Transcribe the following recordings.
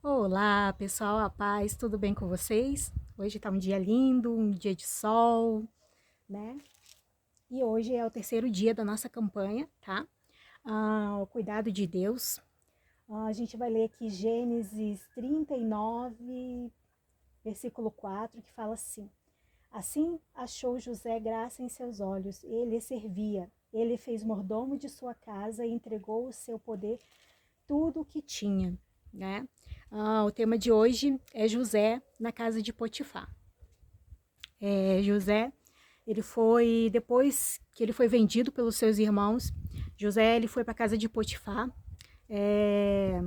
Olá, pessoal, a paz, tudo bem com vocês? Hoje tá um dia lindo, um dia de sol, né? E hoje é o terceiro dia da nossa campanha, tá? O cuidado de Deus. A gente vai ler aqui Gênesis 39, versículo 4, que fala assim: Assim achou José graça em seus olhos, ele servia. Ele fez mordomo de sua casa e entregou o seu poder tudo o que tinha, né? O tema de hoje é José na casa de Potifar. José, ele foi, depois que ele foi vendido pelos seus irmãos, José ele foi para a casa de Potifar. É,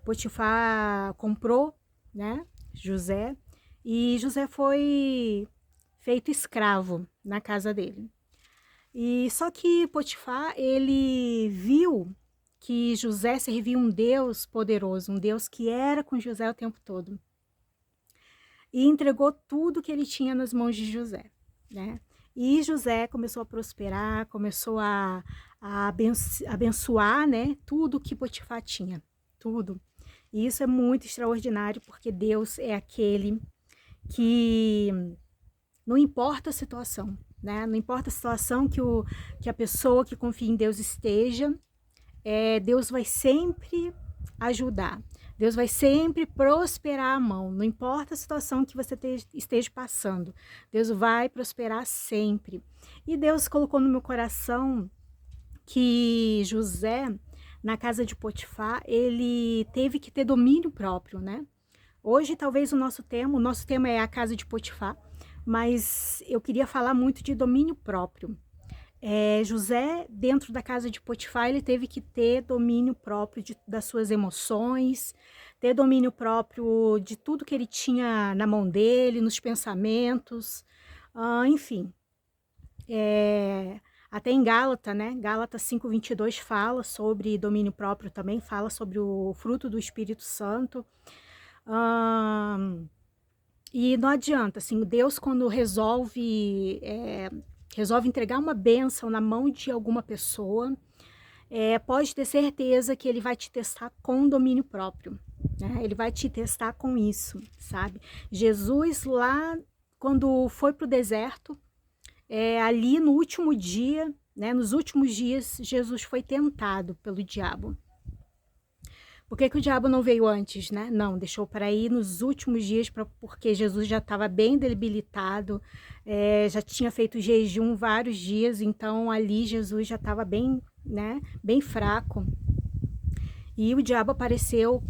Potifar comprou, né, José, e José foi feito escravo na casa dele. E só que Potifar, ele viu que José servia um Deus poderoso, um Deus que era com José o tempo todo. E entregou tudo que ele tinha nas mãos de José, né? E José começou a prosperar, começou a abençoar, né? Tudo que Potifar tinha, tudo. E isso é muito extraordinário, porque Deus é aquele que não importa a situação, né? Não importa a situação que a pessoa que confia em Deus esteja, Deus vai sempre ajudar. Deus vai sempre prosperar a mão, não importa a situação que você esteja passando. Deus vai prosperar sempre. E Deus colocou no meu coração que José, na casa de Potifar, ele teve que ter domínio próprio, né? Hoje, talvez o nosso tema é a casa de Potifar, mas eu queria falar muito de domínio próprio. José, dentro da casa de Potifar, ele teve que ter domínio próprio das suas emoções, ter domínio próprio de tudo que ele tinha na mão dele, nos pensamentos, enfim. Até em Gálatas, né? Gálatas 5:22 fala sobre domínio próprio também, fala sobre o fruto do Espírito Santo. E não adianta, assim, Deus quando resolve entregar uma bênção na mão de alguma pessoa, pode ter certeza que ele vai te testar com domínio próprio, né? Ele vai te testar com isso, sabe? Jesus lá, quando foi para o deserto, ali no último dia, né, nos últimos dias, Jesus foi tentado pelo diabo. Por que o diabo não veio antes, né? Não, deixou para ir nos últimos dias, porque Jesus já estava bem debilitado, já tinha feito jejum vários dias, então ali Jesus já estava bem, né, bem fraco. E o diabo apareceu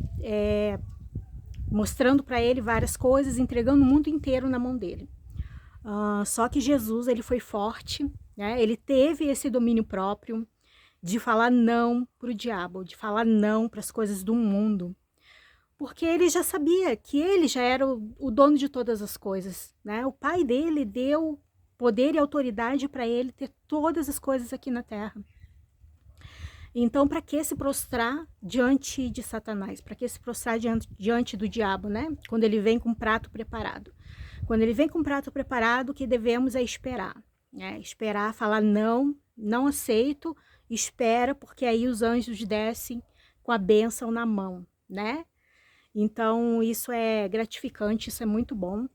mostrando para ele várias coisas, entregando o mundo inteiro na mão dele. Só que Jesus, ele foi forte, né? Ele teve esse domínio próprio, de falar não para o diabo, de falar não para as coisas do mundo, porque ele já sabia que ele já era o dono de todas as coisas, né? O pai dele deu poder e autoridade para ele ter todas as coisas aqui na terra. Então, para que se prostrar diante de Satanás? Para que se prostrar diante do diabo, né? Quando ele vem com um prato preparado. Quando ele vem com um prato preparado, o que devemos é esperar, né? Esperar, falar não, não aceito, espera, porque aí os anjos descem com a bênção na mão, né? Então, isso é gratificante, isso é muito bom.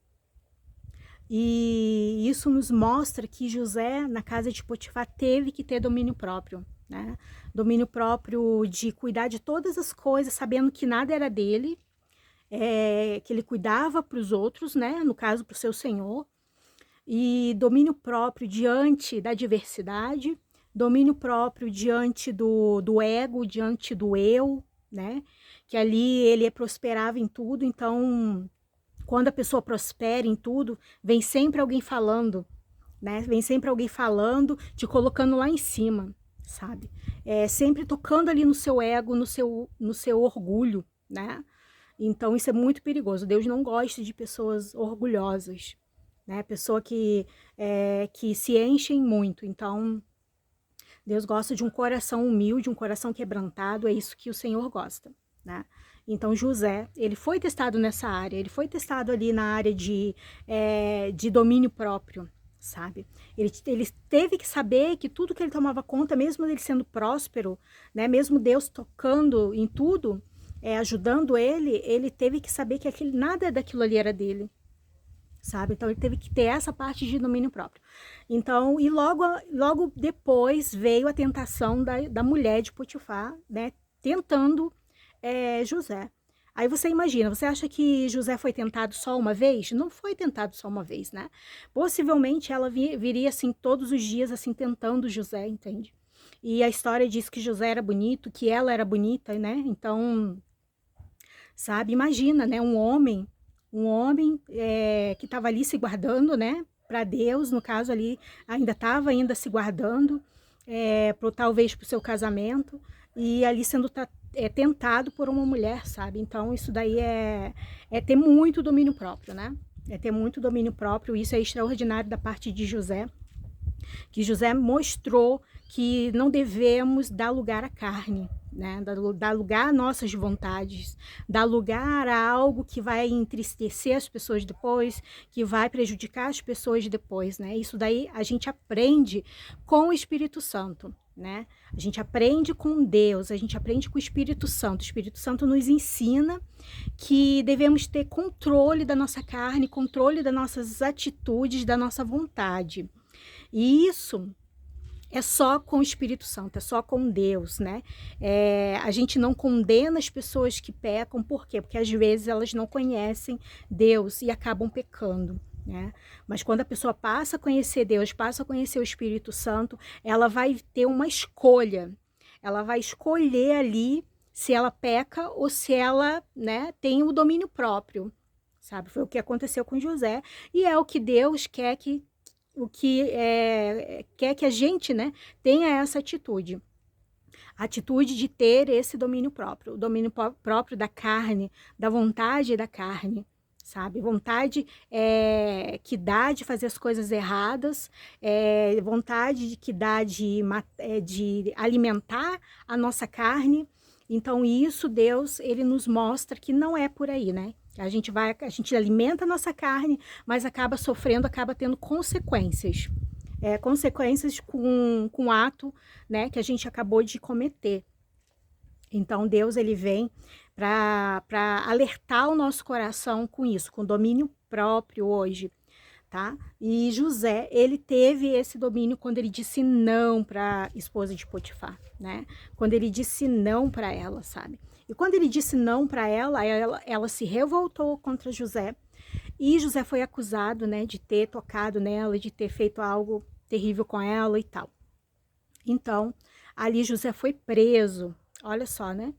E isso nos mostra que José, na casa de Potifar, teve que ter domínio próprio, né? Domínio próprio de cuidar de todas as coisas, sabendo que nada era dele, que ele cuidava para os outros, né? No caso, para o seu senhor. E domínio próprio diante da diversidade, domínio próprio diante do ego, diante do eu, né? Que ali ele prosperava em tudo, então quando a pessoa prospera em tudo, vem sempre alguém falando, né? Vem sempre alguém falando, te colocando lá em cima, sabe? Sempre tocando ali no seu ego, no seu orgulho, né? Então isso é muito perigoso. Deus não gosta de pessoas orgulhosas, né? Pessoa que se enchem muito. Então Deus gosta de um coração humilde, um coração quebrantado. É isso que o Senhor gosta, né? Então José, ele foi testado nessa área, ele foi testado ali na área de domínio próprio, sabe? Ele teve que saber que tudo que ele tomava conta, mesmo ele sendo próspero, né? Mesmo Deus tocando em tudo, ajudando ele, ele teve que saber que nada daquilo ali era dele, sabe? Então ele teve que ter essa parte de domínio próprio. Então, e logo depois veio a tentação da mulher de Potifar, né? Tentando José. Aí você imagina, você acha que José foi tentado só uma vez? Não foi tentado só uma vez, né? Possivelmente ela viria assim todos os dias assim tentando José, entende? E a história diz que José era bonito, que ela era bonita, né? Então, sabe, imagina, né? Um homem que estava ali se guardando, né? Para Deus, no caso ali, ainda estava se guardando, talvez para o seu casamento, e ali sendo tentado por uma mulher, sabe? Então isso daí é ter muito domínio próprio, né? É ter muito domínio próprio, isso é extraordinário da parte de José, que José mostrou que não devemos dar lugar à carne, né? Dar lugar a nossas vontades, dar lugar a algo que vai entristecer as pessoas depois, que vai prejudicar as pessoas depois, né? Isso daí a gente aprende com o Espírito Santo, né? A gente aprende com Deus, a gente aprende com o Espírito Santo. O Espírito Santo nos ensina que devemos ter controle da nossa carne, controle das nossas atitudes, da nossa vontade. E isso é só com o Espírito Santo, é só com Deus, né? A gente não condena as pessoas que pecam, por quê? Porque às vezes elas não conhecem Deus e acabam pecando, né? Mas quando a pessoa passa a conhecer Deus, passa a conhecer o Espírito Santo, ela vai ter uma escolha. Ela vai escolher ali se ela peca ou se ela, né, tem o domínio próprio, sabe? Foi o que aconteceu com José e é o que Deus quer que quer que a gente, né, tenha essa atitude. A atitude de ter esse domínio próprio, o domínio próprio da carne, da vontade da carne, sabe? Vontade que dá de fazer as coisas erradas, vontade que dá de alimentar a nossa carne. Então isso Deus, ele nos mostra que não é por aí, né? A gente alimenta a nossa carne, mas acaba sofrendo, acaba tendo consequências. Consequências com o ato, né, que a gente acabou de cometer. Então Deus ele vem para alertar o nosso coração com isso, com domínio próprio hoje, tá? E José, ele teve esse domínio quando ele disse não para a esposa de Potifar, né? Quando ele disse não para ela, sabe? E quando ele disse não para ela se revoltou contra José. E José foi acusado, né, de ter tocado nela, de ter feito algo terrível com ela e tal. Então, ali José foi preso. Olha só, né?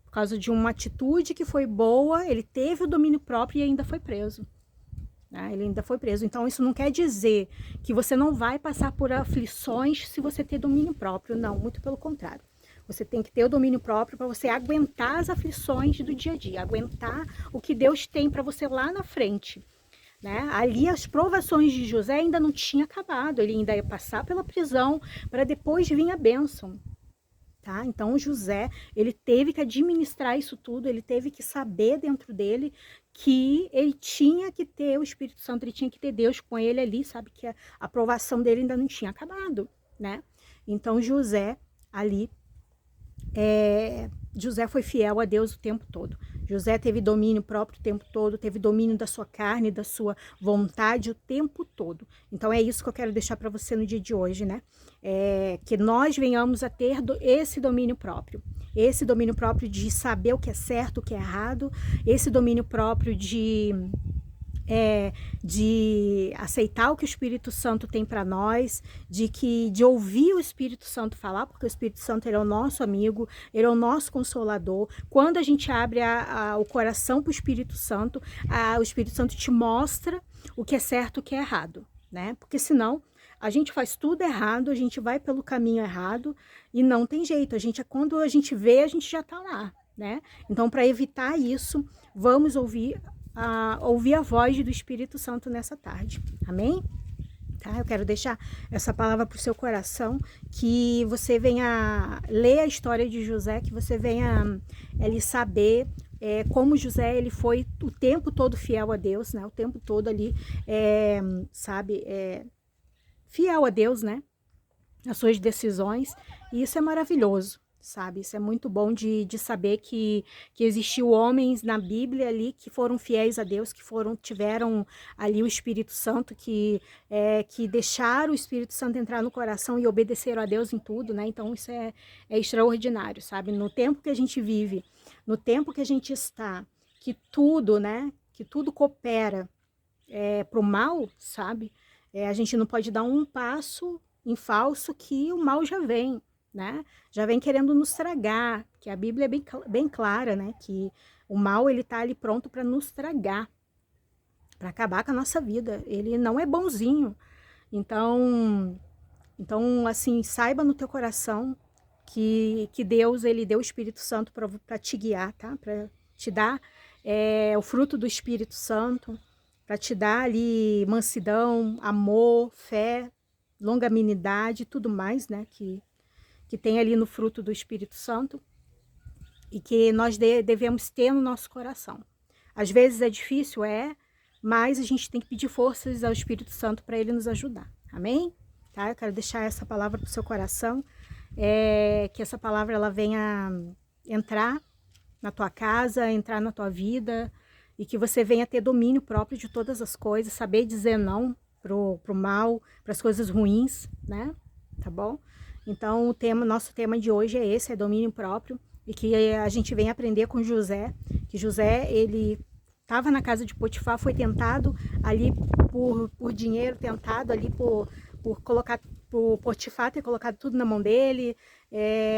Por causa de uma atitude que foi boa, ele teve o domínio próprio e ainda foi preso. Ele ainda foi preso. Então, isso não quer dizer que você não vai passar por aflições se você ter domínio próprio. Não, muito pelo contrário. Você tem que ter o domínio próprio para você aguentar as aflições do dia a dia, aguentar o que Deus tem para você lá na frente, né? Ali as provações de José ainda não tinha acabado, ele ainda ia passar pela prisão para depois vir a bênção. Tá? Então José, ele teve que administrar isso tudo, ele teve que saber dentro dele que ele tinha que ter o Espírito Santo, ele tinha que ter Deus com ele ali, sabe? Que a aprovação dele ainda não tinha acabado, né? Então José ali José foi fiel a Deus o tempo todo. José teve domínio próprio o tempo todo, teve domínio da sua carne, da sua vontade o tempo todo. Então é isso que eu quero deixar para você no dia de hoje, né? Que nós venhamos a ter esse domínio próprio. Esse domínio próprio de saber o que é certo, o que é errado. Esse domínio próprio de aceitar o que o Espírito Santo tem para nós, de ouvir o Espírito Santo falar, porque o Espírito Santo ele é o nosso amigo, ele é o nosso consolador. Quando a gente abre o coração para o Espírito Santo te mostra o que é certo e o que é errado, né? Porque senão a gente faz tudo errado, a gente vai pelo caminho errado e não tem jeito. Quando a gente vê, a gente já está lá, né? Então, para evitar isso, vamos ouvir a voz do Espírito Santo nessa tarde, amém? Tá? Eu quero deixar essa palavra para o seu coração, que você venha ler a história de José, que você venha saber como José ele foi o tempo todo fiel a Deus, né? O tempo todo ali, fiel a Deus, né? As suas decisões, e isso é maravilhoso. sabe? Isso é muito bom de saber que existiu homens na Bíblia ali que foram fiéis a Deus, que tiveram ali o Espírito Santo, que deixaram o Espírito Santo entrar no coração e obedeceram a Deus em tudo, né? Então isso é extraordinário, sabe? No tempo que a gente vive, no tempo que a gente está, que tudo, né? Que tudo coopera para o mal, sabe? A gente não pode dar um passo em falso que o mal já vem, né? Já vem querendo nos tragar, que a Bíblia é bem clara, né? Que o mal, ele tá ali pronto para nos tragar, para acabar com a nossa vida. Ele não é bonzinho. Então, assim, saiba no teu coração que Deus, ele deu o Espírito Santo para te guiar, tá? Para te dar o fruto do Espírito Santo, para te dar ali mansidão, amor, fé, longanimidade, tudo mais, né? Que tem ali no fruto do Espírito Santo e que nós devemos ter no nosso coração. Às vezes é difícil, mas a gente tem que pedir forças ao Espírito Santo para ele nos ajudar. Amém? Tá? Eu quero deixar essa palavra para o seu coração, que essa palavra ela venha entrar na tua casa, entrar na tua vida, e que você venha ter domínio próprio de todas as coisas, saber dizer não pro mal, para as coisas ruins, né? Tá bom? Então, nosso tema de hoje é esse, é domínio próprio, e que a gente vem aprender com José, que José, ele estava na casa de Potifar, foi tentado ali por dinheiro, tentado ali por Potifar ter colocado tudo na mão dele,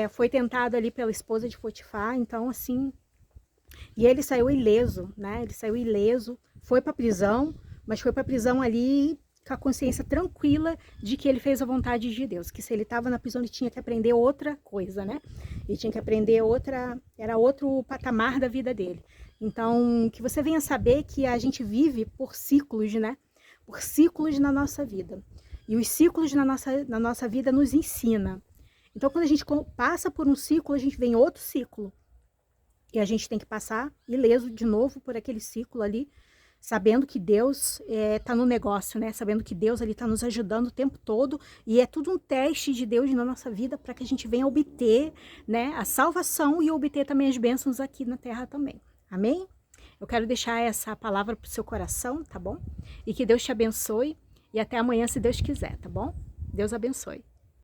foi tentado ali pela esposa de Potifar, então assim, e ele saiu ileso, né? Ele saiu ileso, foi para a prisão, mas foi para a prisão ali com a consciência tranquila de que ele fez a vontade de Deus, que se ele estava na prisão ele tinha que aprender outra coisa, né? Ele tinha que aprender era outro patamar da vida dele. Então, que você venha saber que a gente vive por ciclos, né? Por ciclos na nossa vida. E os ciclos na nossa vida nos ensina. Então, quando a gente passa por um ciclo, a gente vem outro ciclo. E a gente tem que passar ileso de novo por aquele ciclo ali, sabendo que Deus está no negócio, né? Sabendo que Deus ali está nos ajudando o tempo todo, e é tudo um teste de Deus na nossa vida para que a gente venha obter, né, a salvação e obter também as bênçãos aqui na terra também. Amém? Eu quero deixar essa palavra para o seu coração, tá bom? E que Deus te abençoe, e até amanhã, se Deus quiser, tá bom? Deus abençoe.